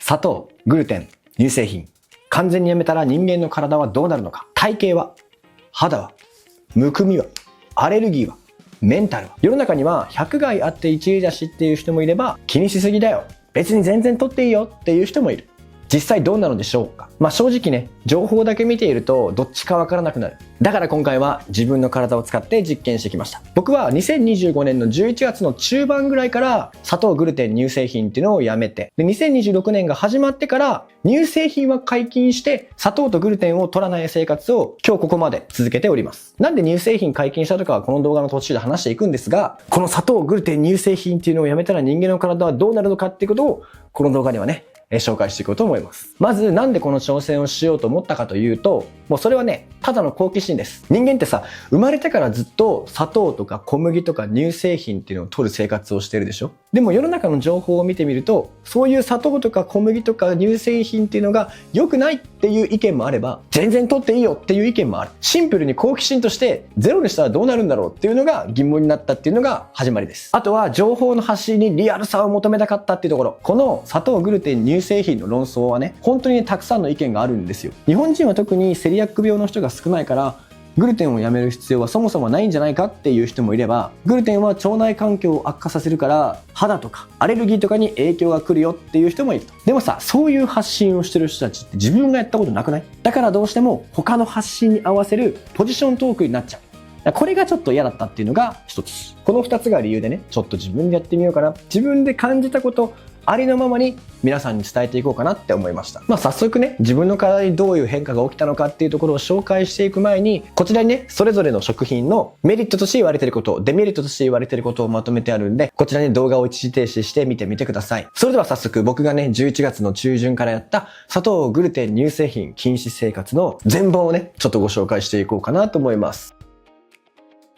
砂糖、グルテン、乳製品。完全にやめたら人間の体はどうなるのか。体型は、肌は、むくみは、アレルギーは、メンタルは。世の中には100害あって一理だしっていう人もいれば、気にしすぎだよ、別に全然取っていいよっていう人もいる。実際どうなのでしょうか。正直ね、情報だけ見ているとどっちかわからなくなる。だから今回は自分の体を使って実験してきました。僕は2025年の11月の中盤ぐらいから砂糖、グルテン、乳製品っていうのをやめて、で2026年が始まってから乳製品は解禁して砂糖とグルテンを取らない生活を今日ここまで続けております。なんで乳製品解禁したとかはこの動画の途中で話していくんですが、この砂糖、グルテン、乳製品っていうのをやめたら人間の体はどうなるのかっていうことをこの動画ではね、紹介していこうと思います。まずなんでこの挑戦をしようと思ったかというと、もうそれはね、ただの好奇心です。人間ってさ、生まれてからずっと砂糖とか小麦とか乳製品っていうのを取る生活をしてるでしょ。でも世の中の情報を見てみると、そういう砂糖とか小麦とか乳製品っていうのが良くないっていう意見もあれば、全然取っていいよっていう意見もある。シンプルに好奇心としてゼロにしたらどうなるんだろうっていうのが疑問になったっていうのが始まりです。あとは情報の発信にリアルさを求めたかったっていうところ。この砂糖、グルテン、乳製品の論争はね、本当にたくさんの意見があるんですよ。日本人は特にセリアック病の人が少ないから、グルテンをやめる必要はそもそもないんじゃないかっていう人もいれば、グルテンは腸内環境を悪化させるから肌とかアレルギーとかに影響が来るよっていう人もいると。でもさ、そういう発信をしてる人たちって自分がやったことなくない？だからどうしても他の発信に合わせるポジショントークになっちゃう。これがちょっと嫌だったっていうのが一つ。この二つが理由でね、ちょっと自分でやってみようかな。自分で感じたことありのままに皆さんに伝えていこうかなって思いました。早速ね、自分の体にどういう変化が起きたのかっていうところを紹介していく前に、こちらにね、それぞれの食品のメリットとして言われていること、デメリットとして言われていることをまとめてあるんで、こちらに動画を一時停止して見てみてください。それでは早速僕がね、11月の中旬からやった砂糖、グルテン、乳製品禁止生活の全貌をね、ちょっとご紹介していこうかなと思います。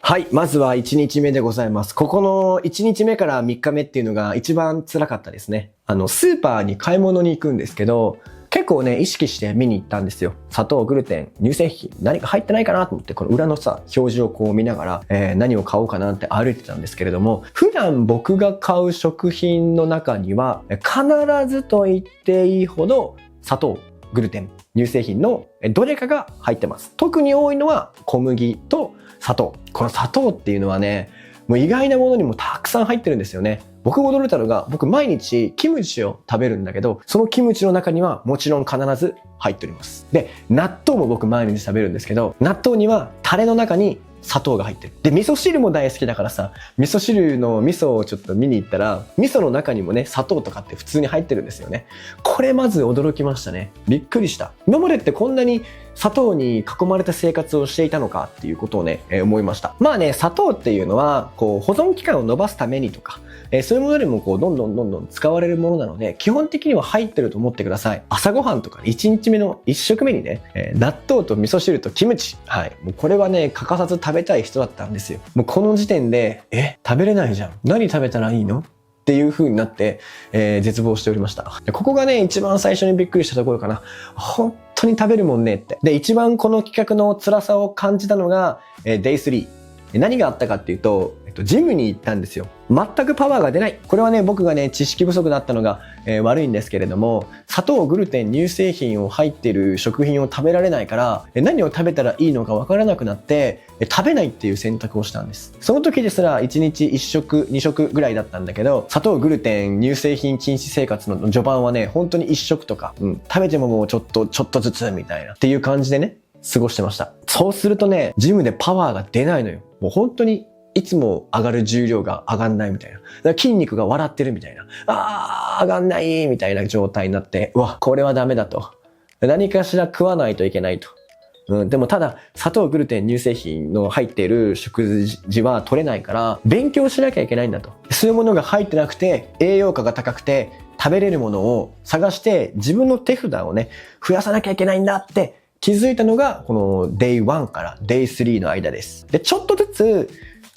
はい。まずは1日目でございます。ここの1日目から3日目っていうのが一番辛かったですね。スーパーに買い物に行くんですけど、結構ね、意識して見に行ったんですよ。砂糖、グルテン、乳製品、何か入ってないかなと思って、この裏のさ、表示をこう見ながら、何を買おうかなって歩いてたんですけれども、普段僕が買う食品の中には、必ずと言っていいほど、砂糖、グルテン、乳製品のどれかが入ってます。特に多いのは小麦と砂糖。この砂糖っていうのはね、もう意外なものにもたくさん入ってるんですよね。僕が驚いたのが、僕毎日キムチを食べるんだけど、そのキムチの中にはもちろん必ず入っております。で、納豆も僕毎日食べるんですけど、納豆にはタレの中に砂糖が入ってる。で、味噌汁も大好きだからさ、味噌汁の味噌をちょっと見に行ったら、味噌の中にもね、砂糖とかって普通に入ってるんですよね。これまず驚きましたね。びっくりした。今までってこんなに砂糖に囲まれた生活をしていたのかっていうことをね、思いました。砂糖っていうのは、こう、保存期間を延ばすためにとか、そういうものでもこう、どんどん使われるものなので、基本的には入ってると思ってください。朝ごはんとか1日目の1食目にね、納豆と味噌汁とキムチ。はい。もうこれはね、欠かさず食べたい人だったんですよ。もうこの時点で、食べれないじゃん。何食べたらいいの？っていう風になって、絶望しておりました。ここがね、一番最初にびっくりしたところかな。本当に食べるもんねって。で、一番この企画の辛さを感じたのが、Day3。何があったかっていうと、ジムに行ったんですよ。全くパワーが出ない。これはね、僕がね、知識不足だったのが、悪いんですけれども、砂糖、グルテン、乳製品を入っている食品を食べられないから、何を食べたらいいのかわからなくなって、食べないっていう選択をしたんです。その時ですら、1日1食、2食ぐらいだったんだけど、砂糖、グルテン、乳製品禁止生活の序盤はね、本当に1食とか、食べてももうちょっとずつみたいな、っていう感じでね、過ごしてました。そうするとね、ジムでパワーが出ないのよ。もう本当に、いつも上がる重量が上がんないみたいな。だから筋肉が笑ってるみたいな。上がんないみたいな状態になって、うわ、これはダメだと。何かしら食わないといけないと。でもただ、砂糖、グルテン、乳製品の入っている食事は取れないから、勉強しなきゃいけないんだと。そういうものが入ってなくて、栄養価が高くて、食べれるものを探して、自分の手札をね、増やさなきゃいけないんだって気づいたのが、この Day1 から Day3 の間です。で、ちょっとずつ、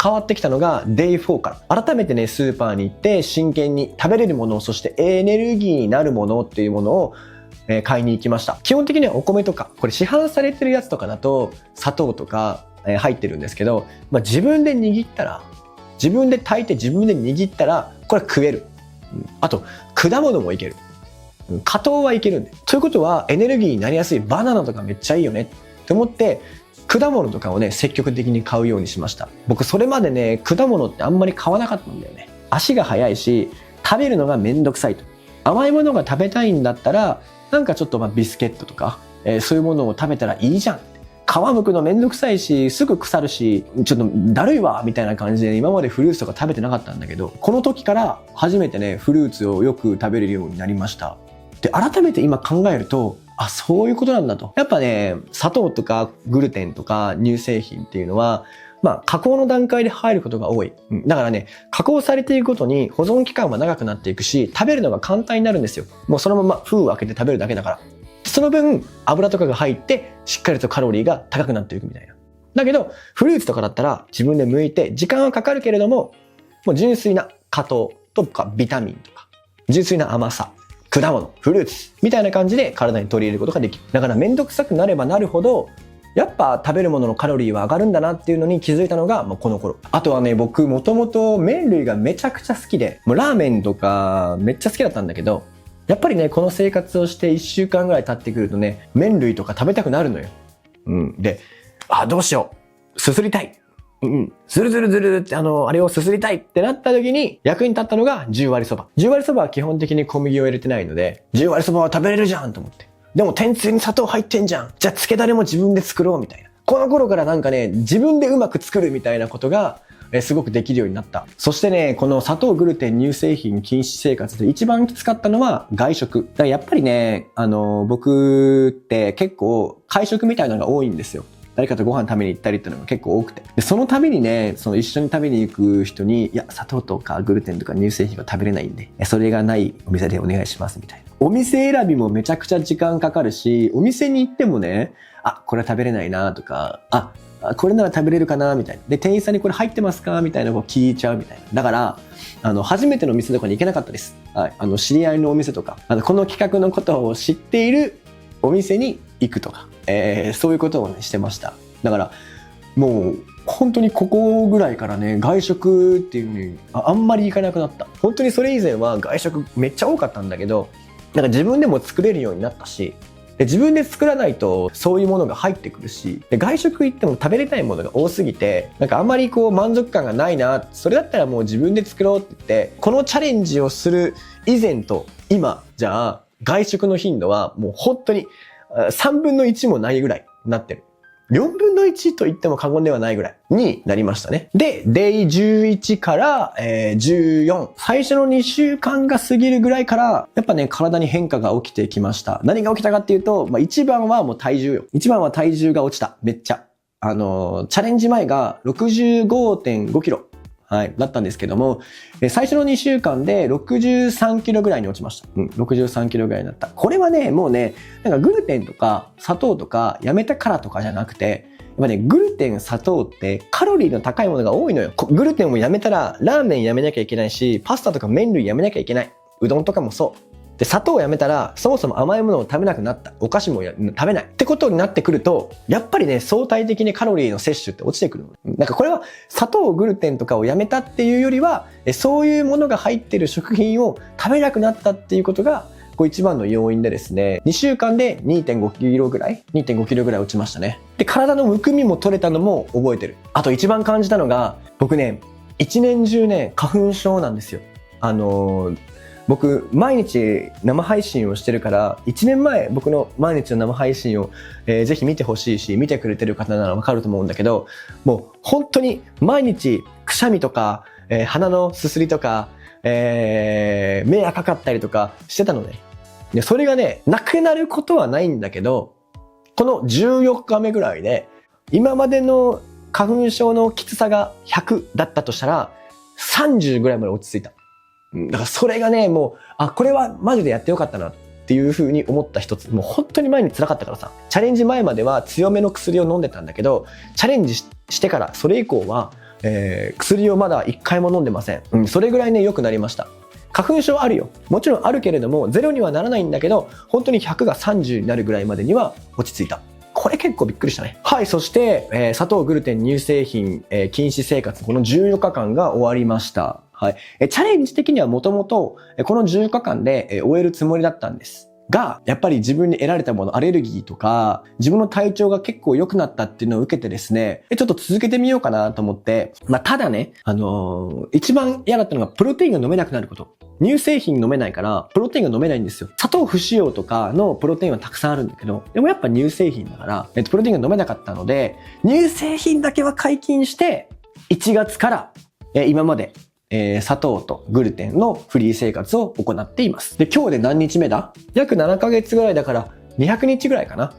変わってきたのが Day4 から。改めてね、スーパーに行って真剣に食べれるもの、そしてエネルギーになるものっていうものを買いに行きました。基本的にはお米とか、これ市販されてるやつとかだと砂糖とか入ってるんですけど、自分で握ったら、自分で炊いて自分で握ったら、これ食える。あと、果物もいける。果糖はいけるんで。ということはエネルギーになりやすいバナナとかめっちゃいいよねって思って、果物とかをね、積極的に買うようにしました。僕それまでね、果物ってあんまり買わなかったんだよね。足が速いし、食べるのがめんどくさいと。甘いものが食べたいんだったら、なんかちょっとビスケットとか、そういうものを食べたらいいじゃん。皮剥くのめんどくさいし、すぐ腐るし、ちょっとだるいわみたいな感じで今までフルーツとか食べてなかったんだけど、この時から初めてね、フルーツをよく食べれるようになりました。で、改めて今考えると、あ、そういうことなんだと。やっぱね、砂糖とかグルテンとか乳製品っていうのは、加工の段階で入ることが多い。だからね、加工されていくごとに保存期間は長くなっていくし、食べるのが簡単になるんですよ。もうそのまま封を開けて食べるだけだから。その分、油とかが入って、しっかりとカロリーが高くなっていくみたいな。だけど、フルーツとかだったら自分で剥いて、時間はかかるけれども、もう純粋な果糖とかビタミンとか、純粋な甘さ、果物、フルーツみたいな感じで体に取り入れることができる。だからめんどくさくなればなるほど、やっぱ食べるもののカロリーは上がるんだなっていうのに気づいたのがこの頃。あとはね、僕もともと麺類がめちゃくちゃ好きで、もうラーメンとかめっちゃ好きだったんだけど、やっぱりね、この生活をして1週間ぐらい経ってくるとね、麺類とか食べたくなるのよ。で、どうしよう。すすりたい。ずるずるずるってあれをすすりたいってなった時に役に立ったのが10割そば。10割そばは基本的に小麦を入れてないので、10割そばは食べれるじゃんと思って。でも天つゆに砂糖入ってんじゃん。じゃあ漬けだれも自分で作ろうみたいな。この頃からなんかね、自分でうまく作るみたいなことがすごくできるようになった。そしてね、この砂糖、グルテン、乳製品禁止生活で一番きつかったのは外食。だからやっぱりね、僕って結構会食みたいなのが多いんですよ。誰かとご飯食べに行ったりっていうのが結構多くて。で、その度にね、一緒に食べに行く人に、いや、砂糖とかグルテンとか乳製品は食べれないんで、それがないお店でお願いしますみたいな。お店選びもめちゃくちゃ時間かかるし、お店に行ってもね、これ食べれないなとか、これなら食べれるかなみたいな。で、店員さんにこれ入ってますかみたいなのを聞いちゃうみたいな。だから、初めての店とかに行けなかったです。はい。知り合いのお店とか、この企画のことを知っているお店に行くとか、そういうことをね、してました。だから、もう、本当にここぐらいからね、外食っていうのにあんまり行かなくなった。本当にそれ以前は外食めっちゃ多かったんだけど、なんか自分でも作れるようになったし、で自分で作らないとそういうものが入ってくるし、で外食行っても食べれないものが多すぎて、なんかあんまり満足感がないな、それだったらもう自分で作ろうって言って、このチャレンジをする以前と今、じゃあ外食の頻度はもう本当に3分の1もないぐらいになってる。4分の1と言っても過言ではないぐらいになりましたね。で、Day11 から、14。最初の2週間が過ぎるぐらいから、やっぱね、体に変化が起きてきました。何が起きたかっていうと、一番はもう体重よ。一番は体重が落ちた。めっちゃ。チャレンジ前が 65.5 キロ。はい、だったんですけども、最初の2週間で63キロぐらいに落ちました。63キロぐらいになった。これはね、もうね、なんかグルテンとか砂糖とかやめたからとかじゃなくて、やっぱね、グルテン、砂糖ってカロリーの高いものが多いのよ。グルテンをやめたらラーメンやめなきゃいけないし、パスタとか麺類やめなきゃいけない。うどんとかもそう。で、砂糖をやめたら、そもそも甘いものを食べなくなった。お菓子も食べない。ってことになってくると、やっぱりね、相対的にカロリーの摂取って落ちてくるの。なんかこれは砂糖、グルテンとかをやめたっていうよりは、そういうものが入ってる食品を食べなくなったっていうことが、一番の要因でですね、2週間で 2.5 キロぐらい落ちましたね。で、体のむくみも取れたのも覚えてる。あと一番感じたのが、僕ね、一年中ね、花粉症なんですよ。僕、毎日生配信をしてるから、1年前、僕の毎日の生配信を、ぜひ見てほしいし、見てくれてる方ならわかると思うんだけど、もう本当に毎日、くしゃみとか、鼻のすすりとか、目赤かったりとかしてたのね。で、それがね、なくなることはないんだけど、この14日目ぐらいで、今までの花粉症のきつさが100だったとしたら、30ぐらいまで落ち着いた。だからそれがね、もう、これはマジでやってよかったなっていう風に思った一つ。もう本当に前に辛かったからさ。チャレンジ前までは強めの薬を飲んでたんだけど、チャレンジしてからそれ以降は、薬をまだ1回も飲んでません。それぐらいね、良くなりました。花粉症あるよ。もちろんあるけれども、ゼロにはならないんだけど、本当に100が30になるぐらいまでには落ち着いた。これ結構びっくりしたね。はい、そして、砂糖、グルテン、乳製品、禁止生活、この14日間が終わりました。はい。チャレンジ的にはもともと、この14日間で終えるつもりだったんです。が、やっぱり自分に得られたもの、アレルギーとか、自分の体調が結構良くなったっていうのを受けてですね、ちょっと続けてみようかなと思って、ただね、一番嫌だったのが、プロテインが飲めなくなること。乳製品飲めないから、プロテインが飲めないんですよ。砂糖不使用とかのプロテインはたくさんあるんだけど、でもやっぱ乳製品だから、プロテインが飲めなかったので、乳製品だけは解禁して、1月から、今まで、砂糖とグルテンのフリー生活を行っています。で、今日で何日目だ？約7ヶ月ぐらいだから200日ぐらいかな。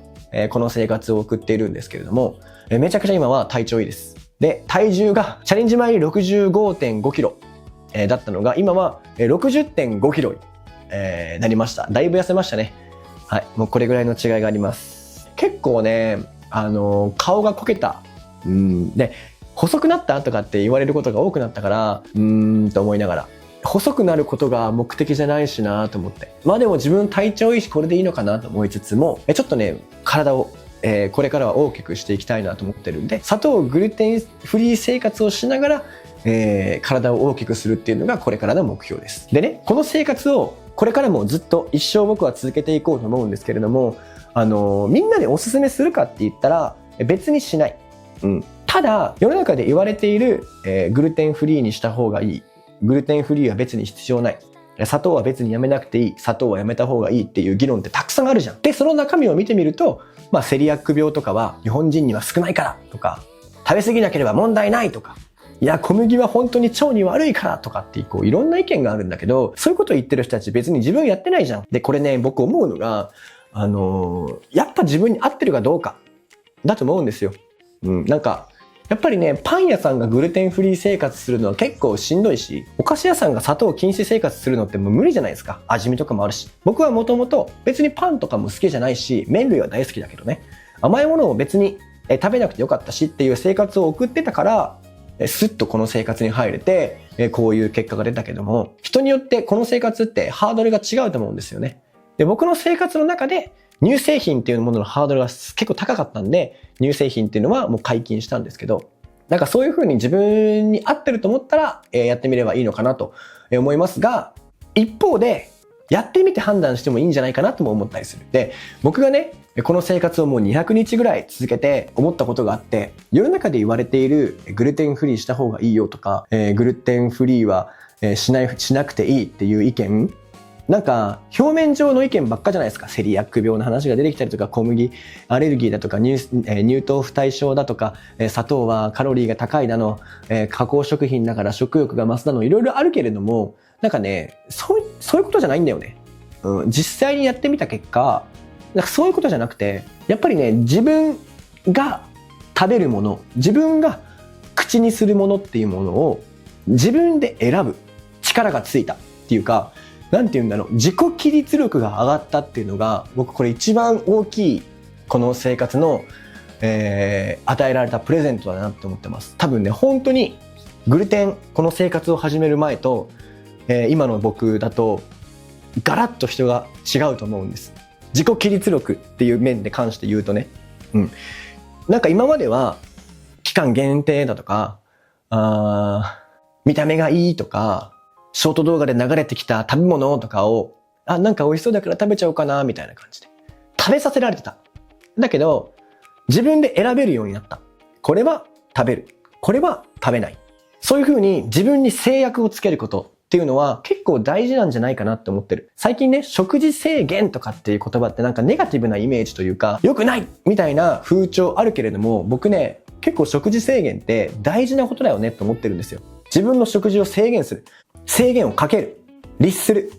この生活を送っているんですけれども、めちゃくちゃ今は体調いいです。で、体重がチャレンジ前に 65.5 キロ、だったのが今は 60.5 キロに、なりました。だいぶ痩せましたね。はい。もうこれぐらいの違いがあります。結構ね、顔がこけた。で、細くなったとかって言われることが多くなったから、と思いながら。細くなることが目的じゃないしなと思って。でも自分体調いいしこれでいいのかなと思いつつも、ちょっとね、体を、これからは大きくしていきたいなと思ってるんで、砂糖、グルテンフリー生活をしながら、体を大きくするっていうのがこれからの目標です。でね、この生活をこれからもずっと一生僕は続けていこうと思うんですけれども、みんなでおすすめするかって言ったら別にしない。ただ、世の中で言われている、グルテンフリーにした方がいい。グルテンフリーは別に必要ない。砂糖は別にやめなくていい。砂糖はやめた方がいいっていう議論ってたくさんあるじゃん。で、その中身を見てみると、セリアック病とかは日本人には少ないからとか、食べ過ぎなければ問題ないとか、いや、小麦は本当に腸に悪いからとかっていろんな意見があるんだけど、そういうことを言ってる人たち別に自分やってないじゃん。で、これね、僕思うのが、やっぱ自分に合ってるかどうかだと思うんですよ。やっぱりね、パン屋さんがグルテンフリー生活するのは結構しんどいし、お菓子屋さんが砂糖禁止生活するのってもう無理じゃないですか。味見とかもあるし。僕はもともと別にパンとかも好きじゃないし、麺類は大好きだけどね。甘いものを別に食べなくてよかったしっていう生活を送ってたから、スッとこの生活に入れて、こういう結果が出たけども、人によってこの生活ってハードルが違うと思うんですよね。で、僕の生活の中で乳製品っていうもののハードルが結構高かったんで、乳製品っていうのはもう解禁したんですけど、そういう風に自分に合ってると思ったら、やってみればいいのかなと思いますが、一方で、やってみて判断してもいいんじゃないかなとも思ったりする。で、僕がね、この生活をもう200日ぐらい続けて思ったことがあって、世の中で言われているグルテンフリーした方がいいよとか、グルテンフリーはしなくていいっていう意見、表面上の意見ばっかじゃないですか。セリアック病の話が出てきたりとか、小麦アレルギーだとか、乳糖不対症だとか、砂糖はカロリーが高いだの、加工食品だから食欲が増すだの、いろいろあるけれども、そういうことじゃないんだよね。実際にやってみた結果、そういうことじゃなくて、やっぱりね、自分が食べるもの、自分が口にするものっていうものを自分で選ぶ力がついたっていうか、自己規律力が上がったっていうのが、僕これ一番大きいこの生活の、与えられたプレゼントだなって思ってます。多分ね、本当にグルテン、この生活を始める前と、今の僕だとガラッと人が違うと思うんです。自己規律力っていう面で関して言うとね、今までは期間限定だとか、見た目がいいとか、ショート動画で流れてきた食べ物とかを、美味しそうだから食べちゃおうかなみたいな感じで食べさせられてた。だけど自分で選べるようになった。これは食べる、これは食べない。そういう風に自分に制約をつけることっていうのは結構大事なんじゃないかなって思ってる。最近ね、食事制限とかっていう言葉ってネガティブなイメージというか、良くないみたいな風潮あるけれども、僕ね、結構食事制限って大事なことだよねって思ってるんですよ。自分の食事を制限する。制限をかける。律する。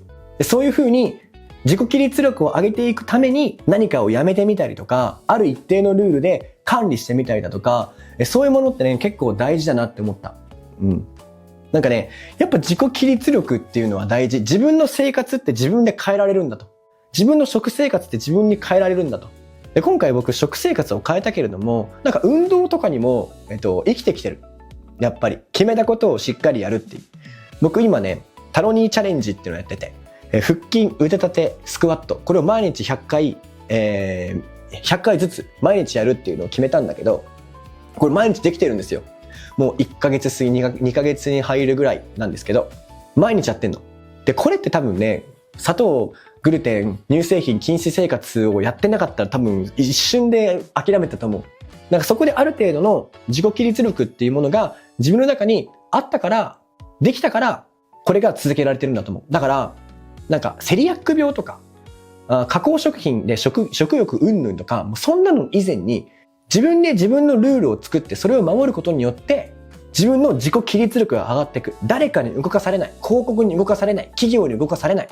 そういう風に自己規律力を上げていくために何かをやめてみたりとか、ある一定のルールで管理してみたりだとか、そういうものってね、結構大事だなって思った。やっぱ自己規律力っていうのは大事。自分の生活って自分で変えられるんだと。自分の食生活って自分に変えられるんだと。で、今回僕食生活を変えたけれども、運動とかにも、生きてきてる。やっぱり決めたことをしっかりやるっていう。僕今ね、タロニーチャレンジっていうのをやってて、腹筋、腕立て、スクワット、これを毎日100回、100回ずつ毎日やるっていうのを決めたんだけど、これ毎日できてるんですよ。もう1ヶ月過ぎ2ヶ月に入るぐらいなんですけど、毎日やってんの。で、これって多分ね、砂糖、グルテン、乳製品禁止生活をやってなかったら多分一瞬で諦めたと思う。なんかそこである程度の自己規律力っていうものが自分の中にあったから、できたから、これが続けられてるんだと思う。だから、なんかセリアック病とか、加工食品で食欲云々とか、もうそんなの以前に自分で自分のルールを作ってそれを守ることによって自分の自己規律力が上がっていく。誰かに動かされない。広告に動かされない。企業に動かされない。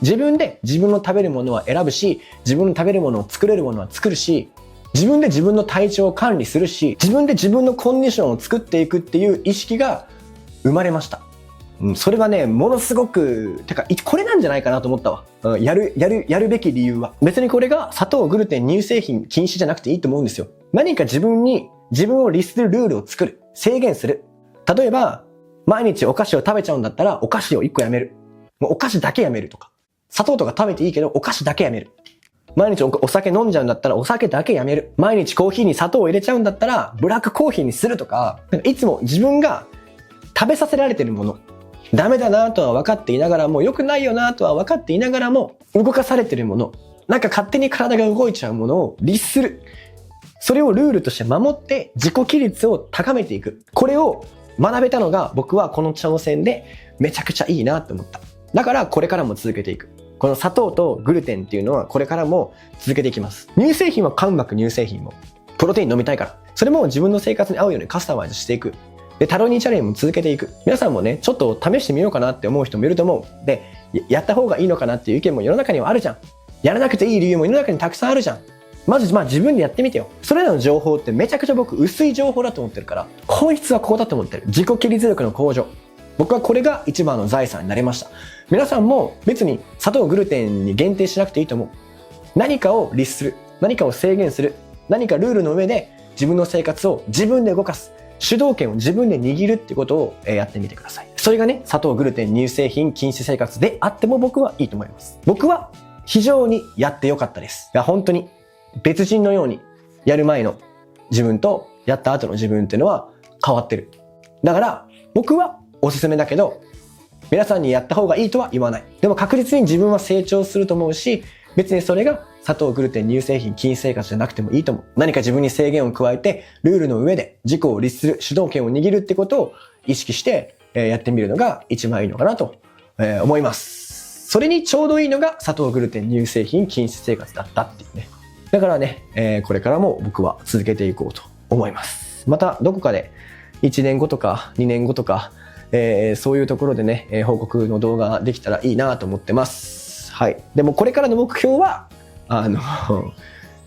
自分で自分の食べるものは選ぶし、自分の食べるものを作れるものは作るし、自分で自分の体調を管理するし、自分で自分のコンディションを作っていくっていう意識が生まれました。それはね、ものすごく、これなんじゃないかなと思ったわ。やるべき理由は。別にこれが砂糖、グルテン、乳製品禁止じゃなくていいと思うんですよ。何か自分を律するルールを作る。制限する。例えば、毎日お菓子を食べちゃうんだったら、お菓子を1個やめる。もうお菓子だけやめるとか。砂糖とか食べていいけど、お菓子だけやめる。毎日お酒飲んじゃうんだったら、お酒だけやめる。毎日コーヒーに砂糖を入れちゃうんだったら、ブラックコーヒーにするとか、いつも自分が食べさせられてるもの、ダメだなとは分かっていながらも、良くないよなとは分かっていながらも、動かされてるもの、なんか勝手に体が動いちゃうものを律する。それをルールとして守って自己規律を高めていく。これを学べたのが僕はこの挑戦でめちゃくちゃいいなって思った。だからこれからも続けていく。この砂糖とグルテンっていうのはこれからも続けていきます。乳製品は買うまく乳製品も。プロテイン飲みたいから。それも自分の生活に合うようにカスタマイズしていく。で、タロニーチャレンジも続けていく。皆さんもね、ちょっと試してみようかなって思う人もいると思う。で、やった方がいいのかなっていう意見も世の中にはあるじゃん。やらなくていい理由も世の中にたくさんあるじゃん。まず自分でやってみてよ。それらの情報ってめちゃくちゃ僕薄い情報だと思ってるから、本質はここだと思ってる。自己規律力の向上。僕はこれが一番の財産になりました。皆さんも別に砂糖グルテンに限定しなくていいと思う。何かを律する。何かを制限する。何かルールの上で自分の生活を自分で動かす。主導権を自分で握るってことをやってみてください。それがね、砂糖、グルテン、乳製品禁止生活であっても僕はいいと思います。僕は非常にやってよかったです。いや、本当に別人のようにやる前の自分とやった後の自分っていうのは変わってる。だから僕はおすすめだけど、皆さんにやった方がいいとは言わない。でも確実に自分は成長すると思うし、別にそれが砂糖、グルテン、乳製品、禁止生活じゃなくてもいいと思う。何か自分に制限を加えて、ルールの上で自己を律する、主導権を握るってことを意識してやってみるのが一番いいのかなと思います。それにちょうどいいのが砂糖、グルテン、乳製品、禁止生活だったっていうね。だからね、これからも僕は続けていこうと思います。またどこかで1年後とか2年後とか、そういうところでね、報告の動画できたらいいなと思ってます。はい。でもこれからの目標は、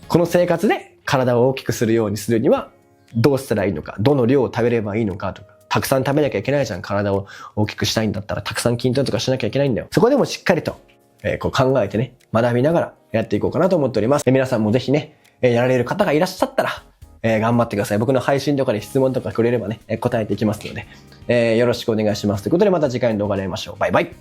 この生活で体を大きくするようにするにはどうしたらいいのか、どの量を食べればいいのかとか、たくさん食べなきゃいけないじゃん。体を大きくしたいんだったらたくさん筋トレとかしなきゃいけないんだよ。そこでもしっかりと、こう考えてね、学びながらやっていこうかなと思っております。皆さんもぜひね、やられる方がいらっしゃったら、頑張ってください。僕の配信とかで質問とかくれればね、答えていきますので、よろしくお願いします。ということでまた次回の動画で会いましょう。バイバイ。